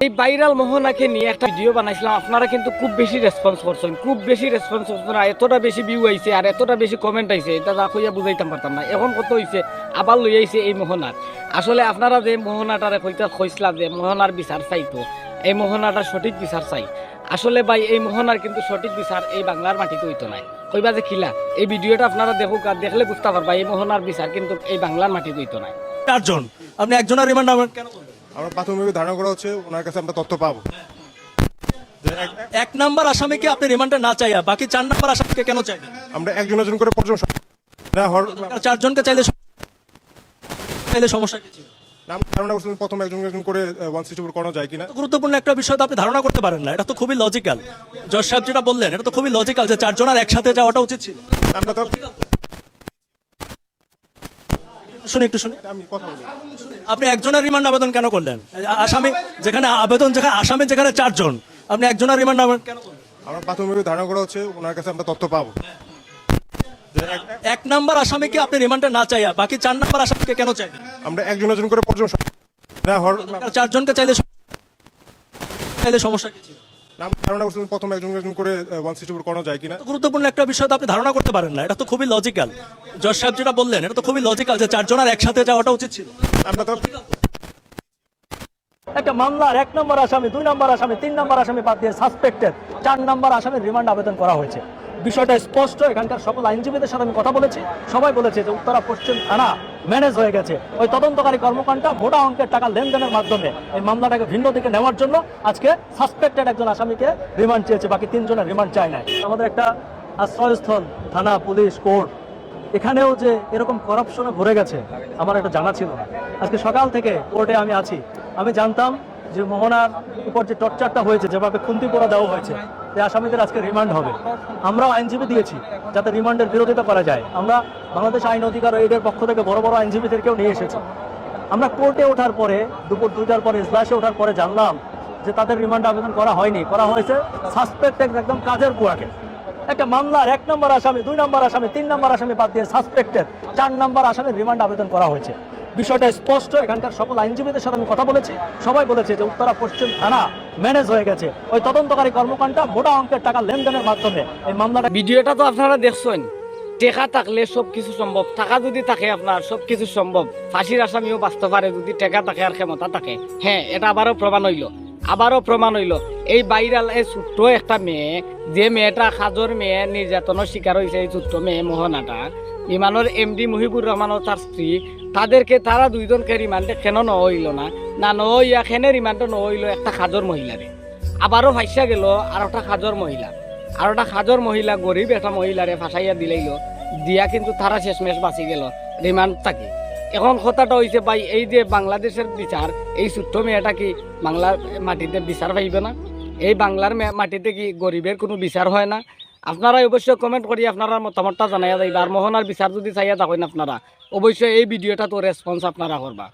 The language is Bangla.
এই ভাইরাল মোহনাকে নিয়ে একটা ভিডিও বানাইছিলাম, আপনারা কিন্তু খুব বেশি রেসপন্স করছেন, এতটা বেশি ভিউ আইছে আর এতটা বেশি কমেন্ট আইছে, এটা যা কইয়া বুঝাইতাম পারতাম না। এখন কত হইছে, আবার লই আইছে এই মোহনার। আসলে আপনারা যে মোহনাটারে কইছিলাম যে মোহনার বিচার চাইতো, এই মোহনাটার সঠিক বিচার চাই। আসলে ভাই এই মোহনার কিন্তু সঠিক বিচার এই বাংলার মাটিতে হইতো নাই। কইবা যে খিলা, এই ভিডিওটা আপনারা দেখুক আর দেখলে বুঝতে পারবা এই মোহনার বিচার কিন্তু এই বাংলার মাটিতে হইতো নাই। চারজন, আপনি একজনের রিমান্ড কেন করবেন? আমরা প্রাথমিক ধারণা করা হচ্ছে ওনার কাছে আমরা তথ্য পাবো। এক নাম্বার আসামিকে আপনি রিমান্ডে না চাইয়া বাকি 4 নাম্বার আসামিকে কেন চাইবেন? আমরা একজন করে চারজনকে চাইলে সমস্যা কি ছিল? ধারণা করছিলাম প্রথম একজন করে 164 করানো যায় কিনা। গুরুত্বপূর্ণ একটা বিষয় তো আপনি ধারণা করতে পারেন না, এটা তো খুবই লজিক্যাল। জজ সাহেব যেটা বললেন এটা তো খুবই লজিক্যাল যে 4 জন আর একসাথে যাওয়াটা উচিত ছিল। আমরা তো একটু শুনি আমি কথা বলি। আপনি একজনের রিমান্ড আবেদন কেন করলেন? আসামি যেখানে আসামি যেখানে 4 জন, আপনি একজনের রিমান্ড আবেদন কেন করলেন? আমরা প্রাথমিক ধারণা করা হচ্ছে ওনার কাছে আমরা তথ্য পাবো। এক নাম্বার আসামিকে আপনি রিমান্ডে না চাইয়া বাকি 4 নাম্বার আসামিকে কেন চাইবেন? আমরা একজন করে চারজনকে চাইলে সমস্যা কি ছিল? ধারণা করছিলাম প্রথম একজন করে 164 করানো যায় কিনা। গুরুত্বপূর্ণ একটা বিষয় তো আপনি ধারণা করতে পারেন না, এটা তো খুবই লজিক্যাল। জজ সাহেব যেটা বললেন এটা তো খুবই লজিক্যাল যে 4 জন আর একসাথে যাওয়াটা উচিত ছিল। আমরা তো একটা মামলার 1 নম্বর আসামি, 2 নম্বর আসামি, 3 নম্বর আসামি বাদ দিয়ে সাসপেক্টেড 4 নম্বর আসামির রিমান্ড আবেদন করা হয়েছে। বিষয়টা স্পষ্ট, এখানকার সকল আইনজীবীদের সাথে আমি কথা বলেছি, সবাই বলেছে যে উত্তরা পশ্চিম থানা ম্যানেজ হয়ে গেছে। ওই তদন্তকারী কর্মকাণ্ডটা মোটা অঙ্কের টাকা লেনদেনের মাধ্যমে এই মামলাটাকে ভিন্ন দিকে নেওয়ার জন্য আজকে সাসপেক্টেড একজন আসামিকে রিমান্ড চেয়েছে, বাকি 3 জনের রিমান্ড চায় নাই। আমাদের একটা আশ্রয়স্থল থানা, পুলিশ, কোর্ট, এখানেও যে এরকম করাপশনে ভরে গেছে আমার একটা জানা ছিল না। আজকে সকাল থেকে কোর্টে আমি আছি, আমি জানতাম যে মোহনার উপর যে টর্চারটা হয়েছে, যেভাবে খুন্তি পোড়া দেওয়া হয়েছে, এই আসামিদের আজকে রিমান্ড হবে। আমরাও আইনজীবী দিয়েছি যাতে রিমান্ডের বিরোধিতা করা যায়। আমরা বাংলাদেশ আইন অধিকার এইডের পক্ষ থেকে বড় বড় আইনজীবীদেরকেও নিয়ে এসেছি। আমরা কোর্টে ওঠার পরে, দুপুর 2টার পরে ইজলাসে ওঠার পরে জানলাম যে তাদের রিমান্ড আবেদন করা হয়নি, করা হয়েছে সাসপেক্টেড একদম কাজের কুয়াকে। একটা মামলার 1 নম্বর আসামি, 2 নম্বর আসামি, 3 নম্বর আসামি বাদ দিয়ে সাসপেক্টেড 4 নম্বর আসামির রিমান্ড আবেদন করা হয়েছে। বিষয়টা স্পষ্ট, এখানকার সকল আইনজীবীদের সাথে আমি কথা বলেছি, সবাই বলেছে যে উত্তরা পশ্চিম থানা ম্যানেজ হয়ে গেছে। ওই তদন্তকারী কর্মকাণ্ডটা মোটা অঙ্কের টাকা লেনদেনের মাধ্যমে এই মামলাটা। ভিডিওটা তো আপনারা দেখছেন, টাকা থাকলে সবকিছু সম্ভব, টাকা যদি থাকে আপনার সবকিছু সম্ভব। ফাঁসির আসামিও বাঁচতে পারে যদি টাকা থাকে আর ক্ষমতা থাকে। হ্যাঁ, এটা আবারও প্রমাণ হইল। এই ভাইরাল এই ছোট্ট একটা মেয়ে, যে মেয়েটা খাজর মেয়ে নির্যাতনের শিকার হয়েছে, এই ছোট্ট মেয়ে মোহনাটা, বিমানের এমডি মুহিবুর রহমান ও তার স্ত্রী, তারা 2 জনকে রিমান্ডে কেন নহইল না নহইয়া কেন রিমান্ডে নহইল একটা খাজর মহিলারে। আবারও ফাইসা গেল আর একটা খাজর মহিলা, গরিব একটা মহিলারে ফাঁসাইয়া দিলাইল, দিয়া কিন্তু তারা শেষমেশ বাঁচি গেল রিমান্ড থাকে। এখন কথাটা হয়েছে ভাই, এই যে বাংলাদেশের বিচার, এই ছোট্ট মেয়েটা কি বাংলার মাটিতে বিচার পাইবে না? এই বাংলার মাটিতে কি গরিবের কোনো বিচার হয় না? আপনারা অবশ্যই কমেন্ট করি আপনারা মতামতটা জানাইয়া যাইবা। আর মোহনার বিচার যদি চাইয়া থাকেন আপনারা, অবশ্যই এই ভিডিওটা তো রেসপন্স আপনারা করবা।